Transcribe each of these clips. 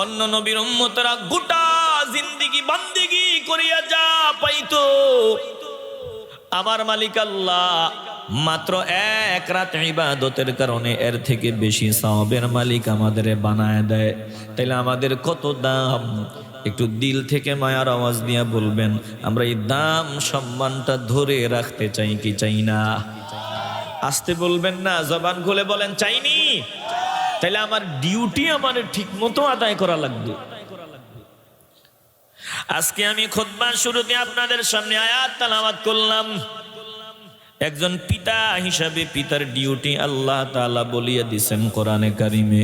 অন্য নবীর উম্মতরা গোটা জিন্দেগি বান্দেগি করিয়া যা পাইতো, আমার মালিক আল্লাহ মাত্র এক রাত ইবাদতের কারণে এর থেকে বেশি সওয়াবের মালিক আমাদের বানায় দেয়। তাইলে আমাদের কত দাম! একটু দিল থেকে মায়ার আওয়াজ দিয়া বলবেন, আমরা এই দাম সম্মানটা ধরে রাখতে চাই কি চাই না? আসতে বলবেন না, জবান খুলে বলেন চাইনি। তাইলে আমার ডিউটি আমার ঠিক মতো আদায় করা লাগবে। আজকে আমি খুতবার শুরুতে আপনাদের সামনে আয়াত তেলাওয়াত করলাম। একজন পিতা হিসাবে পিতার ডিউটি আল্লাহ তাআলা বলিয়ে দিয়েছেন কোরআনে কারিমে।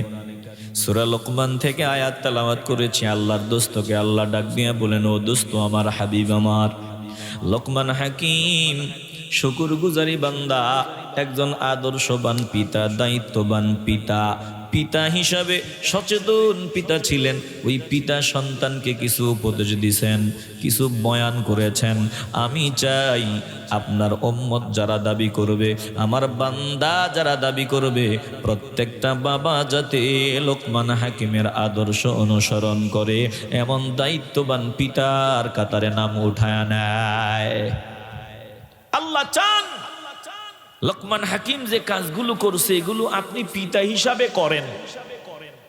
সূরা লোকমান থেকে আয়াত তেলাওয়াত করেছি। আল্লাহর দোস্তকে আল্লাহ ডাক দিয়ে বলেন, ও দোস্ত আমার, হাবিব আমার। লোকমান হাকিম শুকরগুজারি বান্দা, একজন আদর্শবান পিতা, দায়িত্ববান পিতা, পিতা হিসাবে সচেতন পিতা ছিলেন। ওই পিতা সন্তানকে কিছু উপদেশ দিয়েছেন, কিছু বয়ান করেছেন। আমি চাই আপনার উম্মত যারা দাবি করবে, আমার বান্দা যারা দাবি করবে, প্রত্যেকটা বাবা যাতে লোকমান হাকিমের আদর্শ অনুসরণ করে, এমন দায়িত্ববান পিতার কাতারে নাম উঠায় নেয়। আল্লাহ চান লোকমান হাকিম যে কাজগুলো করছে এগুলো আপনি পিতা হিসাবে করেন।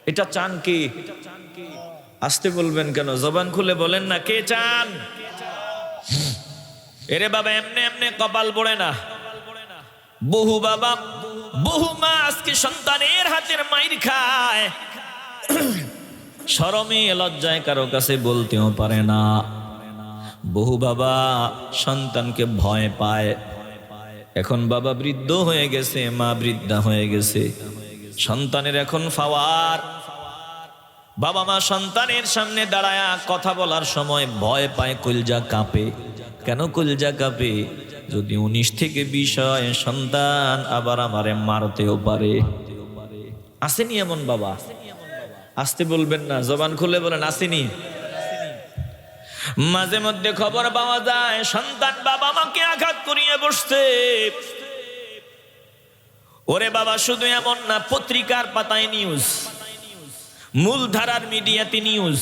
এটা চান কে? আসতে বলবেন কেন? জবান খুলে বলেন না, কে চান? এরে বাবা, এমনে এমনে কপাল পড়ে না। বহু বাবা, বহু মা আজকে সন্তানের হাতের মাইর খায়, শরমে লজ্জায় কারো কাছে বলতেও পারে না। বহু বাবা সন্তানকে ভয় পায়। এখন বাবা বৃদ্ধ হয়ে গেছে, মা বৃদ্ধা হয়ে গেছে, সন্তানের এখন পাওয়ার। বাবা মা সন্তানের সামনে দাঁড়ায়া কথা বলার সময় ভয় পায়, কলজা কাঁপে। কেন কলজা কাঁপে? যদি 19 থেকে 20 হয়, সন্তান আবার আমারে মারতেও পারে। আসেনি এমন বাবা? আসতে বলবেন না, জবান খুলে বলেন আসেনি? মাঝে মধ্যে খবর পাওয়া যায় সন্তান বাবা মাকে আঘাত করিয়ে বসছে। ওরে বাবা, শুধু এমন না, পত্রিকার পাতায় নিউজ, মূলধারার মিডিয়াতে নিউজ,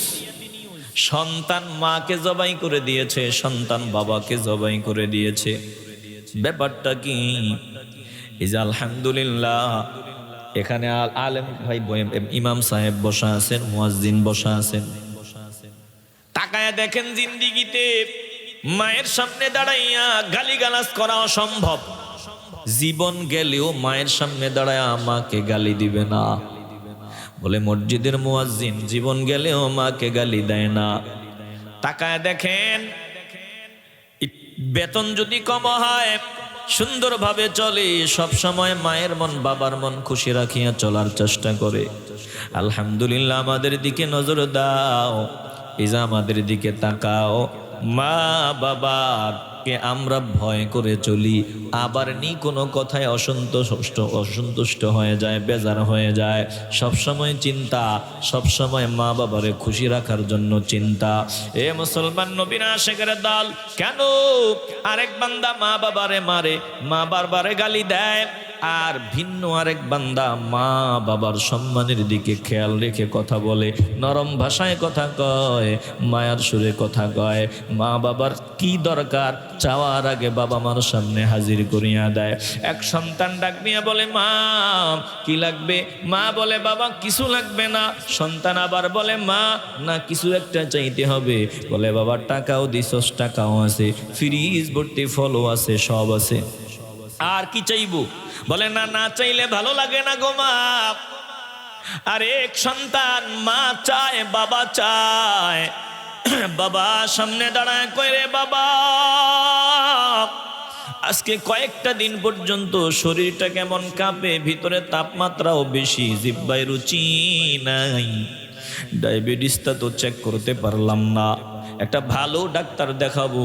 সন্তান মাকে জবাই করে দিয়েছে, সন্তান বাবাকে জবাই করে দিয়েছে। ব্যাপারটা কি? এই যে আলহামদুলিল্লাহ, এখানে আলেম ভাই, ইমাম সাহেব বসা আছেন, মুয়াজ্জিন বসা আছেন। তাকায় দেখেন, জিন্দিগিতে মায়ের সামনে দাঁড়াইয়া গালিগালাজ করা অসম্ভব। জীবন গেলেও মায়ের সামনে দাঁড়াইয়া মাকে গালি দিবে না। বলে মসজিদের মুয়াজ্জিন জীবন গেলেও মাকে গালি দেয় না। তাকায় দেখেন, বেতন যদি কম হয়, সুন্দরভাবে চলে, সব সময় মায়ের মন বাবার মন খুশি রাখিয়া চলার চেষ্টা করে। আলহামদুলিল্লাহ, আমাদের দিকে নজর দাও, ইজা আমাদের দিকে তাকাও। মা বাবাকে আমরা ভয় করে চলি, আবার নি কোনো কথায় অসন্তুষ্ট হয়ে যায়, বেজার হয়ে যায়। সবসময় চিন্তা, সবসময় মা বাবারে খুশি রাখার জন্য চিন্তা। এ মুসলমান নবীর আশিকের দল, কেন আরেক বান্দা মা বাবারে মারে, মা বাবারে গালি দেয়, আর ভিন্ন আরেক বান্দা মা বাবার সম্মানের দিকে খেয়াল রেখে কথা বলে, নরম ভাষায় কথা কয়, মায়ার সুরে কথা কয়। মা বাবার কি দরকার, চাওয়ার আগে বাবা মার সামনে হাজির করিয়া দেয়। এক সন্তান ডাক নিয়ে বলে, মা কি লাগবে? মা বলে, বাবা কিছু লাগবে না। সন্তান আবার বলে, মা না কিছু একটা চাইতে হবে। বলে, বাবা টাকাও দিছস, টাকাও আছে, ফ্রিজ ভর্তি ফলও আছে, সব আছে, আর কি চাইবো? বলে, না না চাইলে ভালো লাগে না গো মা। আর এক সন্তান মা চায়, বাবা চায়, বাবা সামনে দাঁড়ায় কয়, রে বাবা আজকে কয়েকটা দিন পর্যন্ত শরীরটা কেমন কাঁপে, ভিতরে তাপমাত্রাও বেশি, জিহ্বায় রুচি নাই, ডায়াবেটিসটা তো চেক করতে পারলাম না, একটা ভালো ডাক্তার দেখাবো।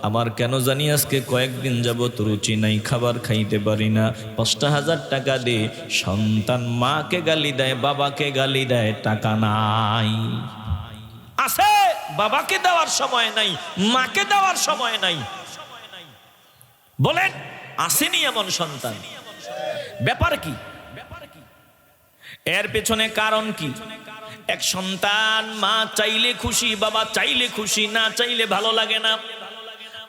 আমার কেন জানি আজকে কয়েকদিন যাবত রুচি নাই, খাবার খাইতে পারি না। ৫,০০০ টাকা দে। সন্তান মাকে গালি দেয়, বাবাকে গালি দেয়, টাকা নাই। আছে, বাবাকে দেওয়ার সময় নাই, মাকে দেওয়ার সময় নাই। বলেন আসেনি এমন সন্তান? ব্যাপার কি? এর পেছনে কারণ কি? এক সন্তান মা চাইলে খুশি, বাবা চাইলে খুশি, না চাইলে ভালো লাগে না।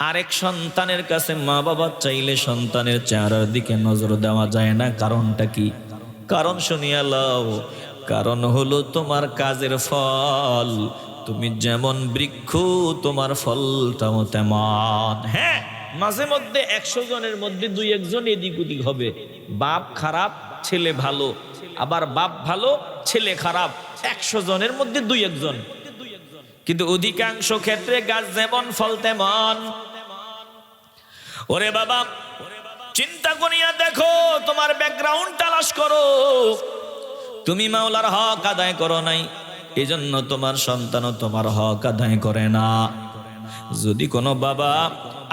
আরেক সন্তানের কাছে মা বাবা চাইলে সন্তানের চেহারার দিকে নজর দেওয়া যায় না। কারণটা কি? কারণ শুনিয়া লও, কারণ হলো তোমার কাজের ফল। তুমি যেমন বৃক্ষ, তোমার ফলটাও তেমন। হ্যাঁ, মাঝে মধ্যে 100 জনের মধ্যে 2-1 জন এদিক ওদিক হবে। বাপ খারাপ, ছেলে ভালো, আবার বাপ ভালো, ছেলে খারাপ। 100 জনের মধ্যে 2-1 জন। কিন্তু অধিকাংশ ক্ষেত্রে গাছ যেমন ফল তেমন। ওরে বাবা, চিন্তা করিয়া দেখো, তোমার ব্যাকগ্রাউন্ড তালাশ করো। তুমি মাওলার হক আদায় করো নাই, এজন্য তোমার সন্তানও তোমার হক আদায় করে না। যদি কোনো বাবা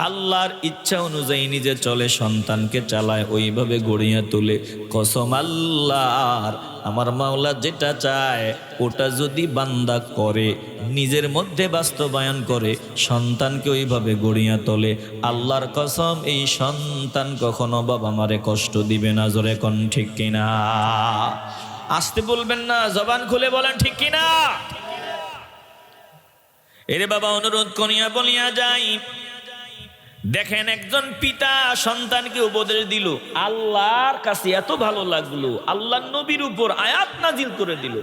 আল্লাহর ইচ্ছা অনুযায়ী নিজে চলে, সন্তানকে চালায়, ওইভাবে গড়িয়া তোলে, কসম আল্লাহর, আমার মাওলা যেটা চায় ওটা যদি বান্দা করে, নিজের মধ্যে বাস্তবায়ন করে, সন্তানকে ওইভাবে গড়িয়া তোলে, আল্লাহর কসম এই সন্তান কখনো বাবা মারে কষ্ট দিবে না। জোরে কোন ঠিক কিনা? আসতে বলবেন না, জবান খুলে বলেন ঠিক কিনা। এরে বাবা, অনুরোধ করিয়া বলিয়া যাই, দেখেন একজন পিতা সন্তানকে উপদেশ দিল, আল্লাহর কাছে এত ভালো লাগলো, আল্লাহর নবীর উপর আয়াত নাজিল করে দিল।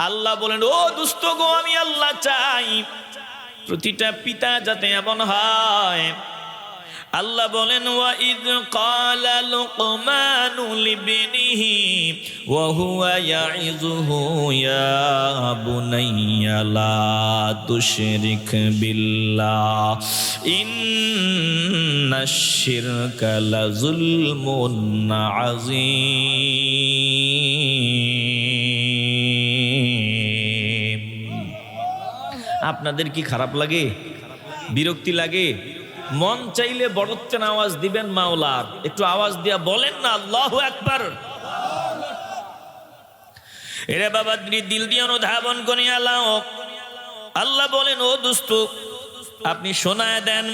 আল্লাহ বলেন, ও দুস্থ গো, আমি আল্লাহ চাই প্রতিটা পিতা যাতে এমন হয়। আল্লাহ বলেন, ওয়া ইয ক্বালা লুকমানু লিবনিহি ওয়া হুয়া ইয়াইযুহু ইয়া বুনাইয়া লা তুশরিক বিল্লাহ ইন্নাশ শিরকা লাযুলমুন আযীম। আপনাদের কি খারাপ লাগে, বিরক্তি লাগে? মন চাইলে বড়ত্বের আওয়াজ দিবেন মাওলার, একটু আওয়াজ দিয়া বলেন না আল্লাহু আকবার। এরে বাবা, দিল দিয়ে অনুধাবন করিয়া লাও। আল্লাহ বলেন, ও দোস্ত, আপনি শোনায় দেন,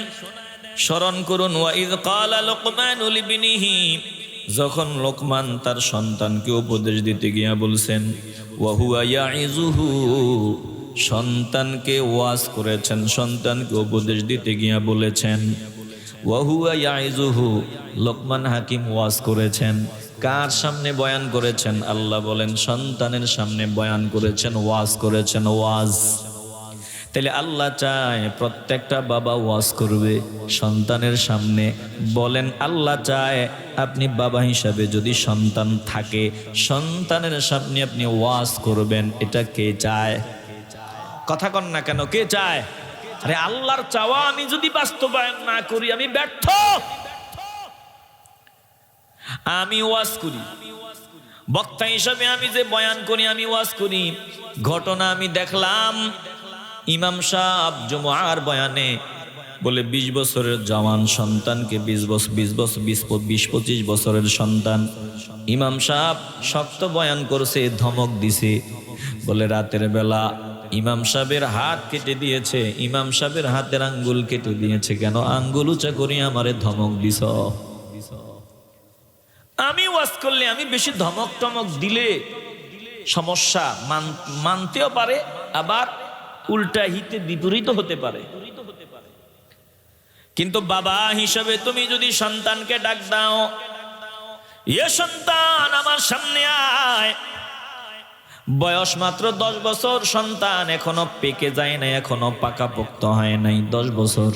স্মরণ করুন। ওয়া ইয ক্বালা লুকমানু লিবনিহি, যখন লোকমান তার সন্তানকে উপদেশ দিতে গিয়া বলছেন, ওয়া হুয়া ইয়াইযুহু, সন্তানকে ওয়াজ করেছেন, সন্তানকে উপদেশ দিতে গিয়া বলেছেন। ওয়া হুয়া ইয়াইযুহু, লোকমান হাকিম ওয়াজ করেছেন। কার সামনে বয়ান করেছেন? আল্লাহ বলেন সন্তানের সামনে বয়ান করেছেন, ওয়াজ করেছেন। ওয়াজ, তাহলে আল্লাহ চায় প্রত্যেকটা বাবা ওয়াজ করবে সন্তানের সামনে। বলেন, আল্লাহ চায় আপনি বাবা হিসাবে যদি সন্তান থাকে, সন্তানের সামনে আপনি ওয়াজ করবেন। এটা কে চায়? কথা কন না কেন, কে চায়? আরে আল্লাহর চাওয়া আমি যদি বাস্তবায়ন না করি, আমি ব্যর্থ। আমি ওয়াজ করি, বক্তা হিসাবে আমি যে বয়ান করি, আমি ওয়াজ করি। ঘটনা আমি দেখলাম, ইমাম সাহেব জুমার বয়ানে বলে 20 বছরের জওয়ান সন্তানকে 20-25 বছরের সন্তান, ইমাম সাহেব শক্ত বয়ান করছে, ধমক দিছে। বলে রাতের বেলা ইমাম সাহেবের হাত কেটে দিয়েছে, ইমাম সাহেবের হাতের আঙ্গুল কেটে দিয়েছে। কেন? আঙ্গুল উঁচা করি আমারে ধমক দিছ। আমি ওয়াজ করলে, আমি বেশি ধমক টমক দিলে সমস্যা, মানতেও পারে, আবার উল্টা হিতে বিপরীত হতে পারে। কিন্তু বাবা হিসাবে তুমি যদি সন্তানকে ডাক দাও, এ সন্তান আমার সামনে আয়, বয়স মাত্র 10 বছর, সন্তান এখনো পেকে যায় না, এখনো পাকাপোক্ত হয় নাই, 10 বছর,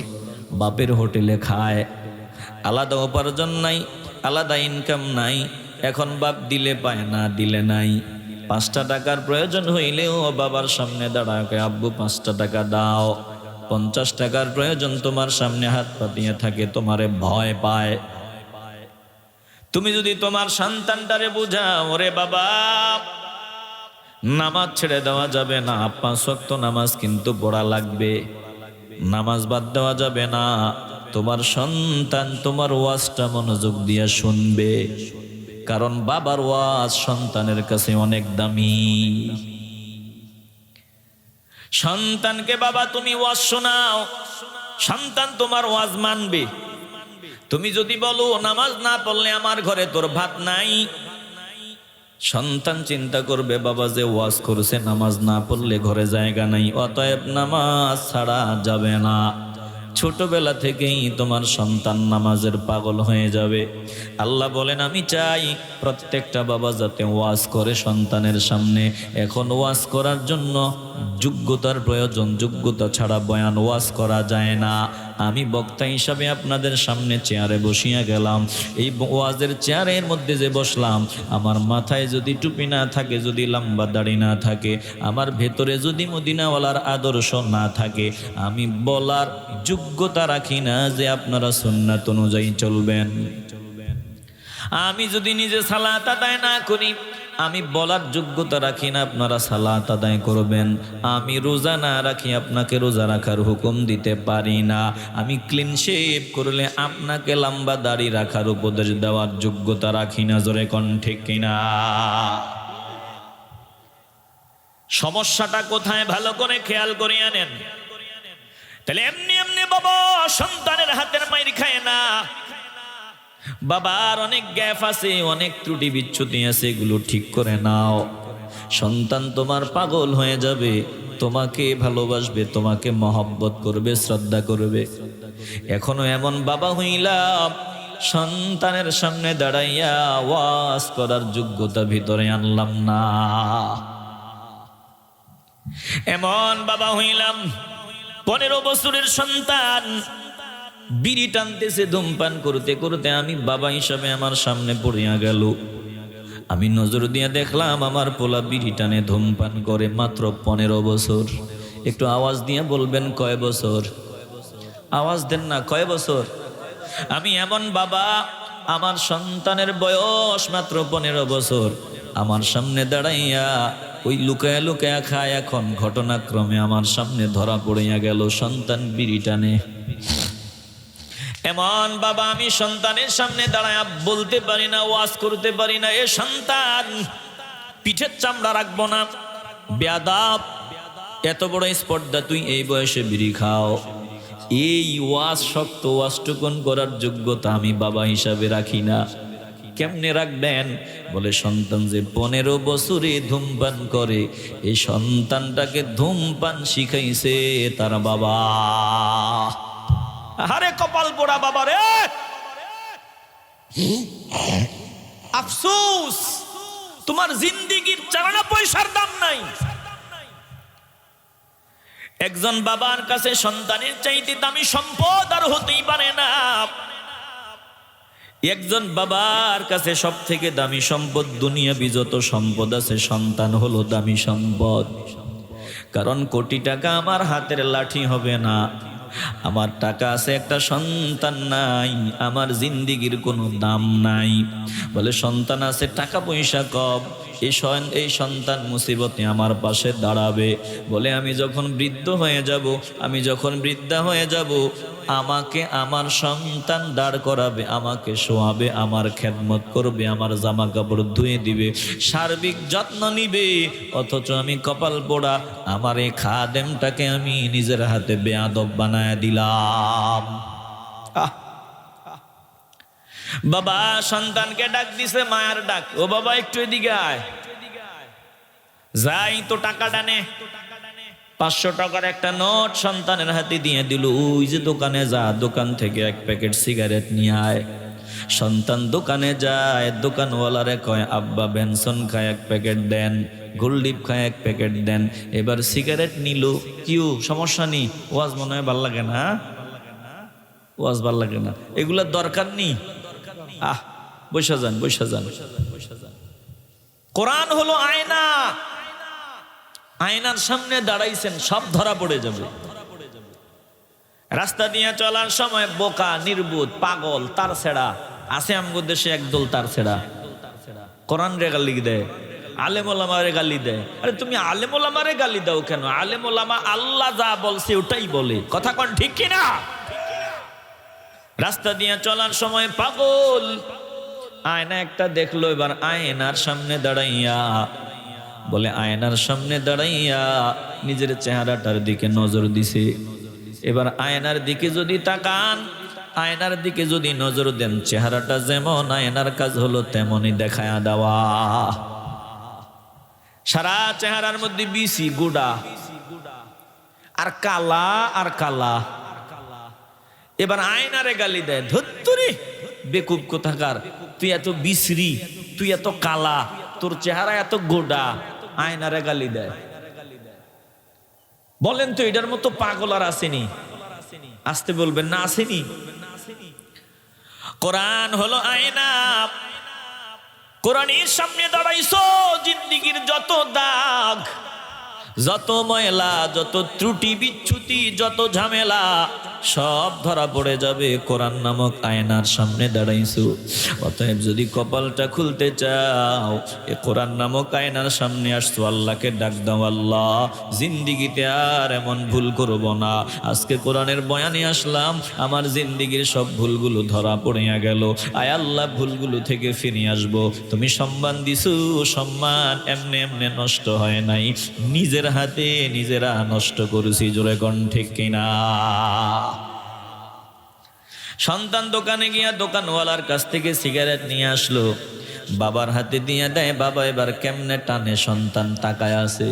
বাপের হোটেলে খায়, আলাদা উপার্জন নাই, আলাদা ইনকাম নাই, এখন বাপ দিলে পায় না, দিলে নাই। 5টা টাকার প্রয়োজন হইলেও বাবার সামনে দাঁড়ায়, আব্বু 5টা টাকা দাও। 50 টাকার প্রয়োজন, তোমার সামনে হাত পাতিয়ে থাকে, তোমারে ভয় পায়। তুমি যদি তোমার সন্তানটারে বুঝাও, ওরে বাবা নামাজ ছেড়ে দেওয়া যাবে না, 5 ওয়াক্ত নামাজ কিন্তু পড়া লাগবে, নামাজ বাদ দেওয়া যাবে না, তোমার সন্তান তোমার ওয়াজটা মনোযোগ দিয়ে শুনবে। কারণ বাবার ওয়াজ সন্তানের কাছে অনেক দামি। সন্তানকে বাবা তুমি ওয়াজ শোনাও, সন্তান তোমার ওয়াজ মানবে। তুমি যদি বলো নামাজ না পড়লে আমার ঘরে তোর ভাত নাই, সন্তান চিন্তা করবে বাবা যে ওয়াজ করছে নামাজ না পড়লে ঘরে জায়গা নাই, অতএব নামাজ ছাড়া যাবে না। ছোটবেলা থেকেই তোমার সন্তান নামাজের পাগল হয়ে যাবে। আল্লাহ বলেন আমি চাই প্রত্যেকটা বাবা যাতে ওয়াজ করে সন্তানের সামনে। এখন ওয়াজ করার জন্য যোগ্যতার প্রয়োজন, যোগ্যতা ছাড়া বয়ান ওয়াজ করা যায় না। আমি বক্তা হিসাবে আপনাদের সামনে চেয়ারে বসিয়া গেলাম, এই ওয়াজের চেয়ারের মধ্যে যে বসলাম, আমার মাথায় যদি টুপি না থাকে, যদি লম্বা দাড়ি না থাকে, আমার ভেতরে যদি মদিনাওয়ালার আদর্শ না থাকে, আমি বলার যোগ্যতা রাখি না যে আপনারা সুন্নাত অনুযায়ী চলবেন। আমি যদি নিজে সালাত আদায় না করি, আমি বলার যোগ্যতা রাখি না আপনারা সালাত আদায় করবেন। আমি রোজা না রাখি আপনাকে রোজা রাখার হুকুম দিতে পারি না। আমি ক্লিন শেভ করলে আপনাকে লম্বা দাড়ি রাখার উপদেশ দেওয়ার যোগ্যতা রাখি না। জোরে কোন ঠিক কিনা? সমস্যাটা কোথায় ভালো করে খেয়াল করিয়া নেন। তাহলে এমনি এমনি বাবা সন্তানের হাতের মাইর খায় না। বাবার অনেক গ্যাপ আছে, অনেক ত্রুটি বিচ্যুতি আছে, এগুলো ঠিক করে নাও। সন্তান তোমার পাগল হয়ে যাবে, তোমাকে ভালোবাসবে, তোমাকে মহব্বত করবে, শ্রদ্ধা করবে। এখনো এমন বাবা হইলাম সন্তানের সামনে দাঁড়াইয়া ওয়াজ করার যোগ্যতা ভিতরে আনলাম না। এমন বাবা হইলাম 15 বছরের সন্তান বিড়ি টানতেছে, ধূমপান করতে করতে আমি বাবা হিসাবে আমার সামনে পড়িয়া গেল। আমি নজর দিয়ে দেখলাম আমার পোলা বিড়ি টানে, ধূমপান করে, মাত্র 15 বছর। একটু আওয়াজ দিয়ে বলবেন কয় বছর? আওয়াজ দেন না, কয় বছর? আমি এমন বাবা, আমার সন্তানের বয়স মাত্র 15 বছর, আমার সামনে দাঁড়াইয়া ওই লুকায়া লুকায়া খায়। এখন ঘটনাক্রমে আমার সামনে ধরা পড়িয়া গেল সন্তান বিড়ি টানে। এমন বাবা আমি সন্তানের সামনে দাঁড়ায় বলতে পারি না, ওয়াজ করতে পারি না, এ সন্তান পিঠের চামড়া রাখবো না, বেয়াদব, এত বড় স্পর্ধা, তুই এই বয়সে বিড়ি খাও। এই ওয়াজ, শক্ত ওয়াজটুকুন করার যোগ্যতা আমি বাবা হিসাবে রাখি না। কেমনে রাখবেন? বলে সন্তান যে 15 বছরে ধূমপান করে, এই সন্তানটাকে ধূমপান শিখাইছে তার বাবা। আরে কপাল পোড়া বাবা রে, আফসোস, তোমার জিন্দেগির চারানা পয়সার দাম নাই। একজন বাবার কাছে সন্তানের চাইতে দামি সম্পদ আর হতেই পারে না। একজন বাবার কাছে সব থেকে দামি সম্পদ, দুনিয়াবি যত সম্পদ আছে, সন্তান হলো দামি সম্পদ। কারণ কোটি টাকা আমার হাতের লাঠি হবে না, আমার টাকা আছে, একটা সন্তান নাই, আমার জিন্দিগির কোনো দাম নাই। বলে সন্তান আছে, টাকা পয়সা কম, এই সন্তান মুসিবতে আমার পাশে দাঁড়াবে। বলে আমি যখন বৃদ্ধ হয়ে যাব, আমি যখন বৃদ্ধা হয়ে যাব, আমাকে আমার সন্তান দাঁড় করাবে, আমাকে শোয়াবে, আমার খেদমত করবে, আমার জামা কাপড় ধুয়ে দিবে, সার্বিক যত্ন নিবে। অথচ আমি কপাল পোড়া, আমার এই খাদেমটাকে আমি নিজের হাতে বেয়াদব বানায় দিলাম। বাবা সন্তানকে ডাক দিছে, মায়ের ডাক, ও বাবা একটু এদিকে আয়। যাই তো টাকা ডানে 500 টাকার একটা নোট সন্তানের হাতে দিয়ে দিল। ওই যে দোকানে যা, দোকান থেকে 1 প্যাকেট সিগারেট নিয়ে আয়। সন্তান দোকানে যায়, দোকানওয়ালারে কয় আব্বা বেনসন খায় 1 প্যাকেট দেন, গোলডিপ খায় 1 প্যাকেট দেন। এবার সিগারেট নিল, কিউ সমস্যা নেই, ওয়াজ মনে হয় ভাল লাগে না, ওয়াজ ভাল লাগে না, এগুলার দরকার নেই, বসে যান, বসে যান। কোরআন হলো আয়না, আয়নার সামনে দাঁড়াইছেন, সব ধরা পড়ে যাবে। রাস্তা দিয়ে চলার সময় বোকা, নির্বোধ, পাগল, তার ছেড়া আছে আমগো দেশে একদল তার ছেড়া, কোরআন রে গালি দেয়, আলেম ওলামারে গালি দেয়। আরে তুমি আলেম ওলামারে গালি দাও কেন? আলেম ওলামা আল্লাহ যা বলছে ওটাই বলে, কথা কোন ঠিক কিনা? রাস্তা দিয়ে চলার সময় পাগল, আয়না একটা দেখলো, এবার আয়নার সামনে দাঁড়াইয়া, বলে আয়নার সামনে দাঁড়াইয়া নিজের চেহারাটার দিকে নজর দিছে। এবার আয়নার দিকে যদি তাকান, আয়নার দিকে যদি নজর দেন, চেহারাটা যেমন, আয়নার কাজ হলো তেমনই দেখায়া দেওয়া। সারা চেহারার মধ্যে বিসি গোডা আর কালা আর কালা। এবার আয়নারে গালি দেয়, ধত্তুরি বেকুব কোথাকার, তুই এত বিশ্রী, তুই এত কালা, তোর চেহারা এত গোডা। আয়নারে গালি দেয়। বলেন তো এটার মতো পাগল আর আসেনি? আসতে বলবেন না, আসেনি? কোরআন হলো আয়না। কোরআনের সামনে দাঁড়াইছো, জিন্দেগির যত দাগ, যত ময়লা, যত ত্রুটি বিচ্যুতি, যত ঝামেলা সব ধরা পড়ে যাবে। কোরআন নামক আয়নার সামনে দাঁড়াইছো। অতএব যদি কপালটা খুলতে চাও, এ কোরআন নামক আয়নার সামনে আসছো, আল্লাহকে ডাক দাও, আল্লাহ জিন্দেগিতে আর এমন ভুল করব না। আজকে কোরআনের বয়ানে আসলাম, আমার জিন্দেগির সব ভুলগুলো ধরা পড়িয়া গেল। আয় আল্লাহ, ভুলগুলো থেকে ফিরে আসবো। তুমি সম্মান দিছো, সম্মান এমনি এমনি নষ্ট হয় নাই, নিজের হাতে নিজেরা নষ্ট করেছি। জোরে কোন ঠিক কিনা? সন্তান দোকানে গিয়া দোকানওয়ালার কাছ থেকে সিগারেট নিয়ে আসলো, বাবার হাতে দিয়ে দেয়। বাবা এবার কেমনে টানে, সন্তান তাকায় আছে।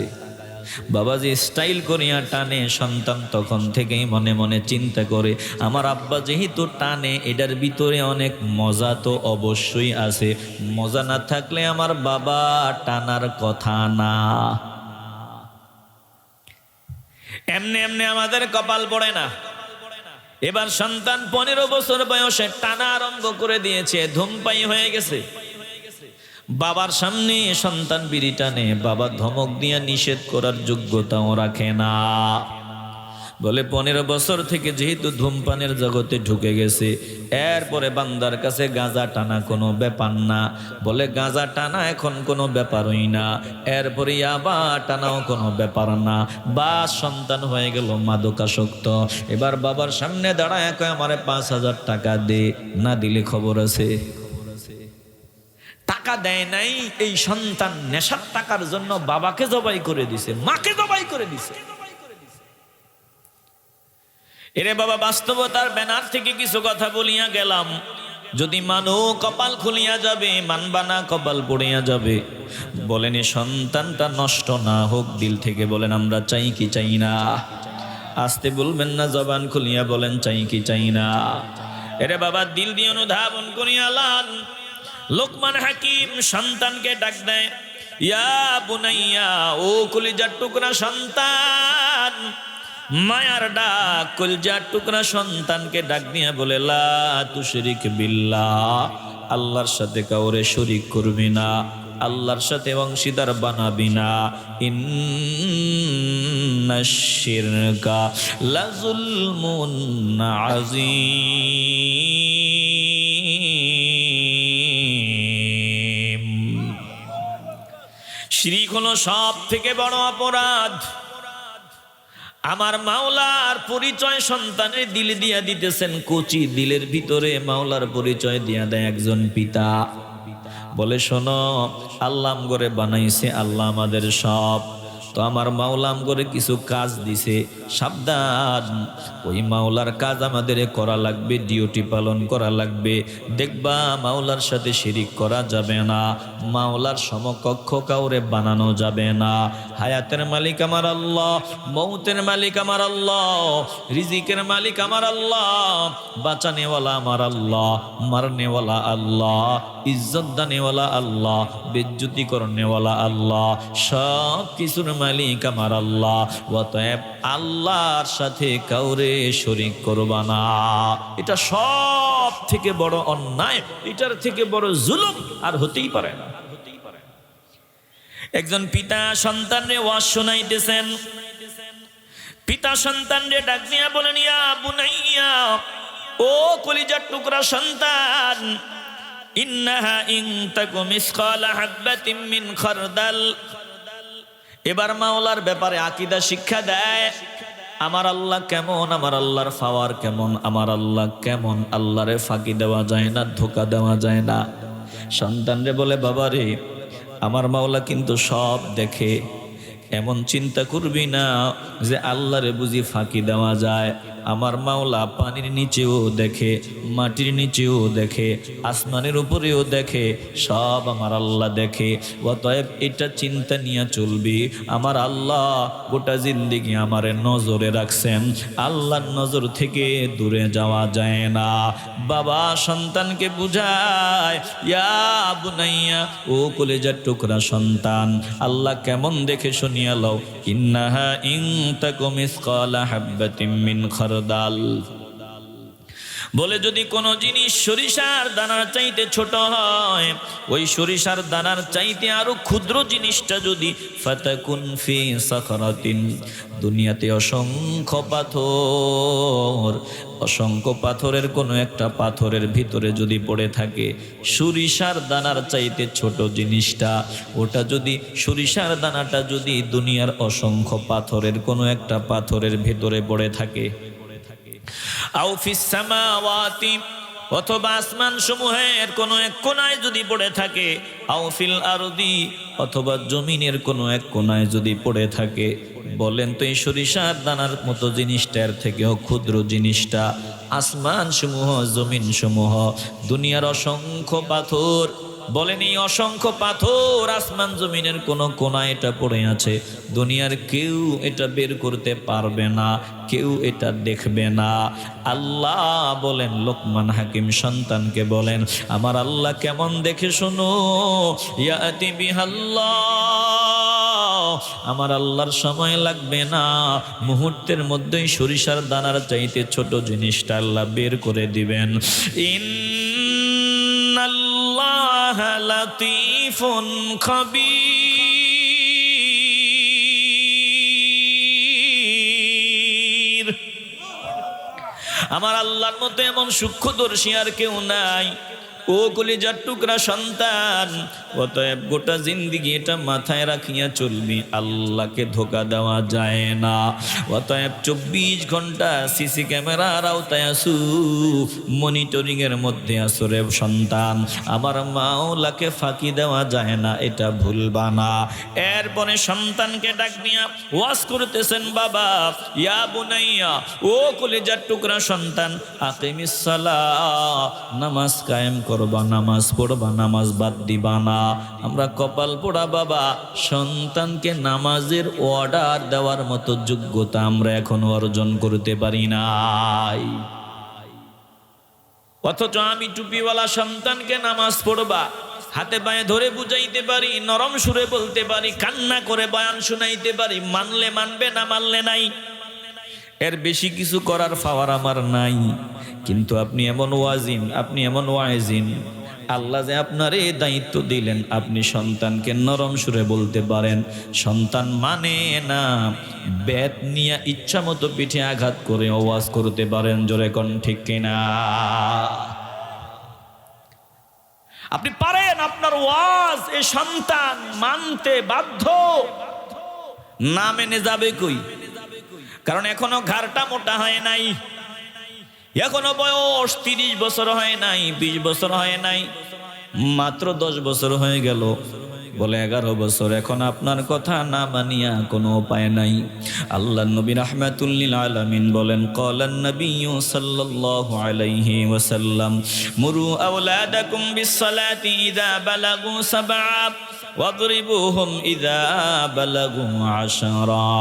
বাবা যে স্টাইল করিয়া টানে, সন্তান তখন থেকেই মনে মনে চিন্তা করে, আমার আব্বা যেহেতু টানে, এটার ভিতরে অনেক মজা তো অবশ্যই আছে। মজা না থাকলে আমার বাবা টানার কথা না। এমনি এমনি আমাদের কপাল পড়ে না। এবার সন্তান 15 বছর বয়সে টানা আরম্ভ করে দিয়েছে, ধূমপায়ী হয়ে গেছে। বাবার সামনে সন্তান বিড়ি টানে, বাবা ধমক দিয়ে নিষেধ করার যোগ্যতাও রাখে না। বলে 15 বছর থেকে যেহেতু ধূমপানের জগতে ঢুকে গেছে, এরপরে বান্দার কাছে গাঁজা টানা কোনো ব্যাপার না। বলে গাঁজা টানা এখন কোনো ব্যাপারই না, এরপরে ইয়াবা টানাও কোনো ব্যাপার না। বা সন্তান হয়ে গেল মাদকাসক্ত। এবার বাবার সামনে দাঁড়ায় কয়, আমারে 5,000 টাকা দে, না দিলে খবর আছে। টাকা দেয় নাই, এই সন্তান নেশার টাকার জন্য বাবাকে জবাই করে দিছে, মাকে জবাই করে দিছে। এরে বাবা, বাস্তবতার ব্যানার থেকে কিছু কথা বলিয়া গেলাম। যদি মানো কপাল খুলিয়া যাবে, মানবা না কপাল পড়িয়া যাবে। বলেন সন্তানটা নষ্ট না হোক, দিল থেকে বলেন আমরা চাই কি চাই না? আসতে বলবেন না, জবান খুলিয়া বলেন চাই কি চাই না? এরে বাবা, দিল দিয়ে অনুধাবন করিয়া লান। লোকমান হাকিম সন্তানকে ডাক দেয়, ইয়া বুনাইয়া, ও কলিজার টুকরা সন্তান। মায়ার ডাক, কলিজার টুকরা সন্তানকে ডাক দিয়া বলে, লা তুশরিক বিল্লাহ, আল্লাহর সাথে কাউরে শরীক করবি না, আল্লাহর সাথে অংশীদার বানাবি না। ইন্নাশ শিরকা লাযুলমুন আযীম। শিরক হলো সব থেকে বড় অপরাধ। আমার মাওলার পরিচয় সন্তানের দিল দিয়া দিতেছেন, কচি দিলের ভিতরে মাওলার পরিচয় দিয়া দেয় একজন পিতা। বলে শোনো, আল্লাহ আমগরে বানাইছে, আল্লাহ আমাদের সব। তো আমার মাওলা আমগরে কিছু কাজ দিছে, সাবধান, ওই মাওলার কাজ আমাদের করা লাগবে, ডিউটি পালন করা লাগবে। দেখবা মাওলার সাথে শিরিক করা যাবে না, মাওলার সমকক্ষ কাউরে বানানো যাবে না। হায়াতের মালিক আমার আল্লাহ, মৌতের মালিক আমার আল্লাহ, রিজিকের মালিক আমার আল্লাহ, বাঁচানেওয়ালা আমার আল্লাহ, মারনেওয়ালা আল্লাহ, ইজ্জত দানেওয়ালা আল্লাহ, বেজ্জতি করনেওয়ালা আল্লাহ, সব কিছুর মালিক আমার আল্লাহ। অতএব আল্লাহর সাথে কাউরে শরীক করবা না। এটা সব থেকে বড় অন্যায়, এটার থেকে বড় জুলুম আর হতেই পারে না। একজন পিতা সন্তানরে ওয়াজ শোনাইতেছেন। পিতা সন্তানরে ডাক দিয়া বলেন, ইয়া বুনাইয়া, ও কলিজার টুকরা সন্তান, ইন্নাহা ইন তাকু মিসকালা হাববাতিন মিন খারদাল। এবার মাওলার ব্যাপারে আকীদা শিক্ষা দেয়। আমার আল্লাহ কেমন, আমার আল্লাহর পাওয়ার কেমন, আমার আল্লাহ কেমন, আল্লাহরে ফাঁকি দেওয়া যায় না, ধোকা দেওয়া যায় না। সন্তানরে বলে, বাবা রে, আমার মাওলা কিন্তু সব দেখে, এমন চিন্তা করবি না যে আল্লাহরে বুঝি ফাঁকি দেওয়া যায়। আমার মাওলা পানির নিচেও দেখে, মাটির নিচেও দেখে, আসমানের উপরেও দেখে, সব আমার আল্লাহ দেখে। অতএব এটা চিন্তা নিয়ে চলবি, আমার আল্লাহ গোটা জিন্দেগি আমারে নজরে রাখছেন, আল্লাহর নজর থেকে দূরে যাওয়া যায় না। বাবা সন্তানকে বুঝায়, ইয়া বুনাইয়া, ও কলেজার টুকরা সন্তান, আল্লাহ কেমন দেখে শুনিয়া লও। ইন্নাহা ইন তাকুম মিসকালা হাববাতিন মিন খারদাল, বলে যদি কোনো জিনিস সরিষার দানার চাইতে ছোট হয়, ওই সরিষার দানার চাইতে আরো ক্ষুদ্র জিনিসটা যদি ফাতাকুন ফি সাখরাতিন, দুনিয়াতে অসংখ্য পাথর, অসংখ্য পাথরের কোনো একটা পাথরের ভিতরে যদি পড়ে থাকে, সরিষার দানার চাইতে ছোট জিনিসটা, ওটা যদি সরিষার দানাটা যদি দুনিয়ার অসংখ্য পাথরের কোনো একটা পাথরের ভিতরে পড়ে থাকে, আও ফিস সামাওয়াতি, অথবা আসমান সমূহের কোনো এক কোণায় যদি পড়ে থাকে, আও ফিল আরদি, অথবা জমিনের কোনো এক কোণায় যদি পড়ে থাকে, বলেন তো এই সরিষার দানার মতো জিনিসটার থেকেও ক্ষুদ্র জিনিসটা, আসমান সমূহ, জমিন সমূহ, দুনিয়ার অসংখ্য পাথর, বলেন এই অসংখ্য পাথর আসমান জমিনের কোন কোণায় এটা পড়ে আছে, দুনিয়ার কেউ এটা বের করতে পারবে না, কেউ এটা দেখবে না। আল্লাহ বলেন, লোকমান হাকিম সন্তানকে বলেন, আমার আল্লাহ কেমন দেখে শোনো, ইয়াতি বিহাল্লাহ, আমার আল্লাহর সময় লাগবে না, মুহূর্তের মধ্যেই সরিষার দানার চাইতে ছোট জিনিসটা আল্লাহ বের করে দিবেন। ইন্নাল্লাহ লাতীফুন খাবীর, আমার আল্লাহর মতো এমন সূক্ষ্মদর্শী আর কেউ নাই। ও কলিজার টুকরা সন্তান, অতএব গোটা জিন্দিগি এটা মাথায় রাখিয়া চলবি, আল্লাহকে ধোকা দেওয়া যায় না। অতএব 24 ঘন্টা সিসি ক্যামেরার আওতায় আসু, মনিটরিং এর মধ্যে আসো রে সন্তান, আমার মাওলাকে ফাঁকি দেওয়া যায় না, এটা ভুলবা না। এরপরে সন্তানকে ডাক নিয়া ওয়াজ করতেছেন, বাবা ইয়া বুনাইয়া, ও কলিজার টুকরা সন্তান, আকিমিস সালাহ, নামাজ কায়েম করবা, নামাজ পড়বা, নামাজ বাদ দিবা না। আমরা কপাল পোড়া বাবা, সন্তানকে নামাজের অর্ডার দেওয়ার মতো যোগ্যতা আমরা এখনো অর্জন করতে পারি নাই। অথচ আমি টুপিওয়ালা সন্তানকে নামাজ পড়বা হাতে পায়ে ধরে বুঝাইতে পারি, নরম সুরে বলতে পারি, কান্না করে বয়ান শুনাইতে পারি, মানলে মানবে, না মানলে নাই। এর বেশি কিছু করার পাওয়ার আমার নাই। কিন্তু আপনি এমন ওয়াজিন, আপনি এমন ওয়াইজিন, আল্লাহ যে আপনার এই দায়িত্ব দিলেন, আপনি সন্তানকে নরম সুরে বলতে পারেন, সন্তান মানে না, বেত নিয়ে ইচ্ছা মতো পিঠে আঘাত করে ওয়াজ করতে পারেন, জোরে কোন ঠিক কিনা? আপনি পারেন, আপনার ওয়াজ এ সন্তান মানতে বাধ্য, না মেনে যাবে কই? কারণ এখনো ঘাড়টা মোটা হয় নাই, এখনো বয়স 30 বছর হয় নাই, 20 বছর হয় নাই, মাত্র 10 বছর হয়ে গেল, বলে 11 বছর, এখন আপনার কথা না মানিয়া কোনো উপায় নাই। আল্লাহ নবী রাহমাতুল লিল আলামিন বলেন, ক্বালান নবিয়্যু সাল্লাল্লাহু আলাইহি ওয়াসাল্লাম, মুরু আওলাদাকুম বিস-সালাতি ইযা বালাগু 7 ওয়াদরিবুহুম ইযা বালাগু 10।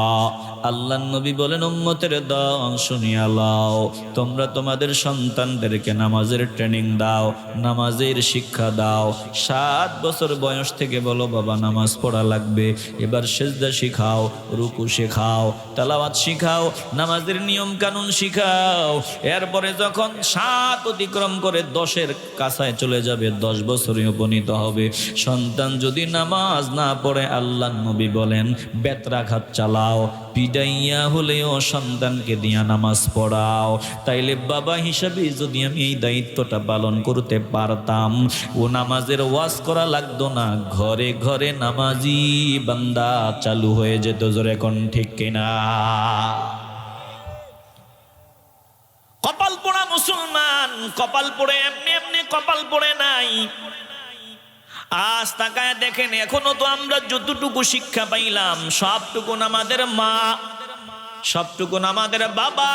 আল্লাহ নবী বলেন, উম্মতের দল শুনিয়া লও, তোমরা তোমাদের সন্তানদেরকে নামাজের ট্রেনিং দাও, নামাজের শিক্ষা দাও। 7 বছর বয়স থেকে বলো, বাবা নামাজ পড়া লাগবে, এবার সেজদা শিখাও, রুকু শেখাও, তেলাওয়াত শিখাও, নামাজের নিয়ম কানুন শিখাও। এরপরে যখন 7 অতিক্রম করে 10-এর কাছায় চলে যাবে, 10 বছরে উপনীত হবে, সন্তান যদি নামাজ না পড়ে, আল্লাহ নবী বলেন বেত্রাঘাত চালাও, পিডাইয়া হলেও সন্তানকে দিয়া নামাজ পড়াও। তাইলে বাবা হিসাবে যদি আমি এই দায়িত্বটা পালন করতে পারতাম, ও নামাজের ওয়াজ করা লাগতো না, ঘরে ঘরে নামাজি বান্দা চালু হয়ে যেত, জোরে কোন ঠিক কিনা? কপাল পোড়া মুসলমান, কপাল পোড়ে এমনি এমনি কপাল পোড়ে নাই। আজ তাকায় দেখেন, এখনো তো আমরা যতটুকু শিক্ষা পাইলাম সবটুকুন আমাদের মা, সবটুকুন আমাদের বাবা,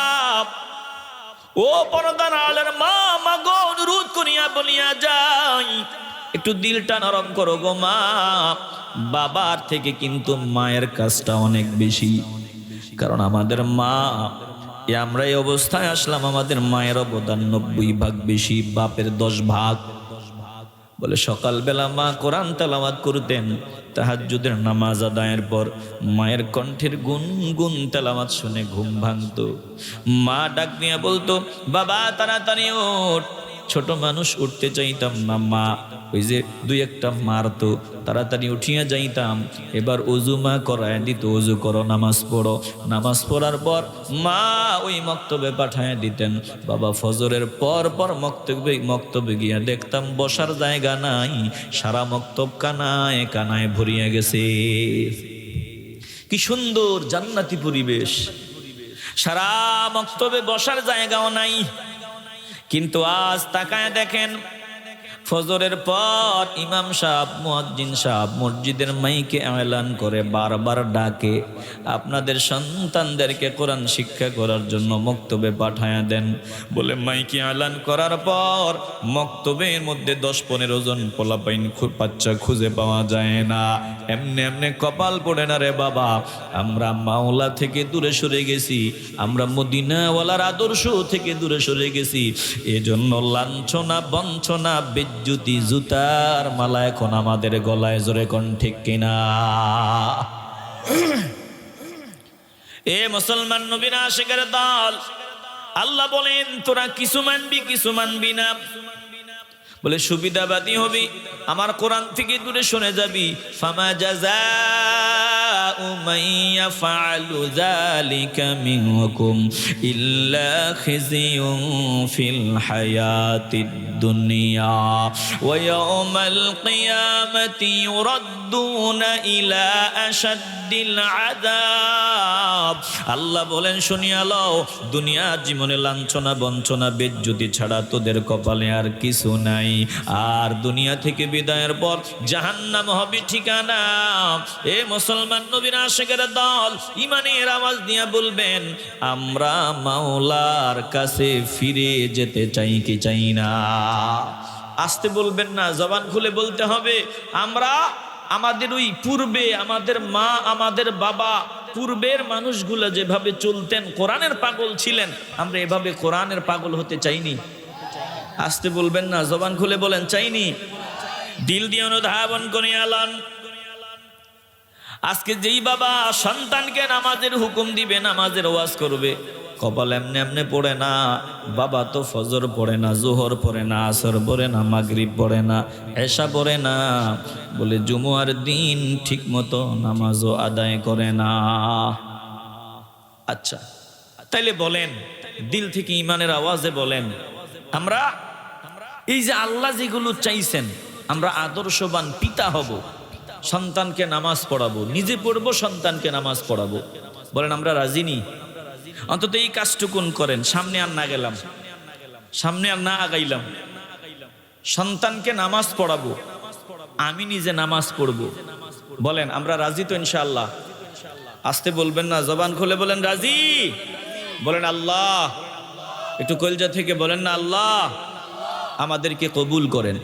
ও পর্দার আলের মা, মাগো অনুরোধ করিয়া বলিয়া যাই, একটু দিলটা নরম করো গো মা। বাবার থেকে কিন্তু মায়ের কাজটা অনেক বেশি, কারণ আমাদের মা, আমরা এই অবস্থায় আসলাম, আমাদের মায়ের অবদান 90 ভাগ বেশি, বাপের 10 ভাগ। বলে সকালবেলা মা কোরআন তেলাওয়াত করতেন, তাহাজ্জুদের নামাজ আদায়ের পর মায়ের কণ্ঠের গুনগুন তেলাওয়াত শুনে ঘুম ভাঙতো। মা ডাক নিয়ে বলতো, বাবা তাড়াতাড়ি ওঠ। ছোট মানুষ উঠতে চাইতাম না, মা ওই যে 2-1টা মারতো, তাড়াতাড়ি উঠিয়া যাইতাম। এবার অজু মা করায় দিত, অজু করো, নামাজ পড়ো। নামাজ পড়ার পর মা ওই মক্তবে পাঠায় দিতেন। বাবা ফজরের পর পর মক্তবে গিয়া দেখতাম বসার জায়গা নাই, সারা মক্তব কানায় কানায় ভরিয়া গেছে। কি সুন্দর জান্নাতি পরিবেশ, সারা মক্তবে বসার জায়গাও নাই। কিন্তু আজ তাকায় দেখেন, ফজরের পর ইমাম সাহেব, মুয়াজ্জিন সাহেব মসজিদের মাইকে এলান করে, বারবার ডাকে, আপনাদের সন্তানদেরকে কোরআন শিক্ষা করার জন্য মক্তবে পাঠায়া দেন। বলে মাইকে এলান করার পর মক্তবের মধ্যে 10-15 জন পোলাপাইন বাচ্চা খুঁজে পাওয়া যায় না। এমনি এমনি কপাল পড়ে না রে বাবা, আমরা মাওলা থেকে দূরে সরে গেছি, আমরা মদিনাওয়ালার আদর্শ থেকে দূরে সরে গেছি। এজন্য লাঞ্ছনা, বঞ্চনা, বেজ্জুতি, জুতার মালা এখন আমাদের গলায়। জোরে কোন ঠিক কিনা? এ মুসলমান নবীর আশিকের দল, আল্লাহ বলেন তোরা কিছু মানবি কিছু মানবি না। বলে সুবিধাবাদী হবি, আমার কোরআন থেকে দূরে সরে যাবি। ফামা জাযাউ মান ইয়াফআলু যালিকা মিনকুম ইল্লা খিজিয়ুন ফিল হায়াতিদ দুনিয়া ওয়া ইয়াউমাল কিয়ামাতি ইউরাদ্দুনা ইলা আশাদ্দিল আযাব। আল্লাহ বলেন শুনিয়া লও, দুনিয়ার জীবনে লাঞ্ছনা, বঞ্চনা, বেজ্জতি ছাড়া তোদের কপালে আর কিছু নাই। আর দুনিয়া থেকে বিদায়ের পর জাহান্নাম হবে ঠিকানা। এ মুসলমান নবীর আশিকের দল, ইমানের আওয়াজ দিয়া বলবেন, আমরা মাওলার কাছে ফিরে যেতে চাই কি চাই না? আসতে বলবেন না, জবান খুলে বলতে হবে। আমরা আমাদের ওই পূর্বে, আমাদের মা, আমাদের বাবা, পূর্বের মানুষগুলো যেভাবে চলতেন, কোরআনের পাগল ছিলেন, আমরা এভাবে কোরআনের পাগল হতে চাইনি। আসতে বলবেন না, জবান খুলে বলেন, চাইনি। দিল দিয়ে অনুধাবন করে আলান। আজকে যেই বাবা সন্তানকে নামাজের হুকুম দিবে, নামাজের ওয়াজ করবে, কপাল এমনি এমনি পড়ে না। বাবা তো ফজর পড়ে না, জোহর পড়ে না, আসর পড়ে না, মাগরিব পড়ে না, এশা পড়ে না। বলে জুমুয়ার দিন ঠিক মতো নামাজও আদায় করে না। আচ্ছা, তাইলে বলেন, দিল থেকে ইমানের আওয়াজে বলেন, আমরা এই যে আল্লাহ যেগুলো চাইছেন, আমরা আদর্শবান পিতা হব, সন্তানকে নামাজ পড়াবো, নিজে পড়বো, সন্তানকে নামাজ পড়াবো। বলেন আমরা রাজি নি? অন্তত এই কাজটুকুন করেন। সামনে আর না গেলাম, সামনে আর না আগাইলাম, সন্তানকে নামাজ পড়াবো, আমি নিজে নামাজ পড়বো। বলেন আমরা রাজি তো ইনশাআল্লাহ? আসতে বলবেন না, জবান খুলে বলেন রাজি। বলেন আল্লাহ, একটু কলজা থেকে বলেন না, আল্লাহ আমাদেরকে কবুল করেন।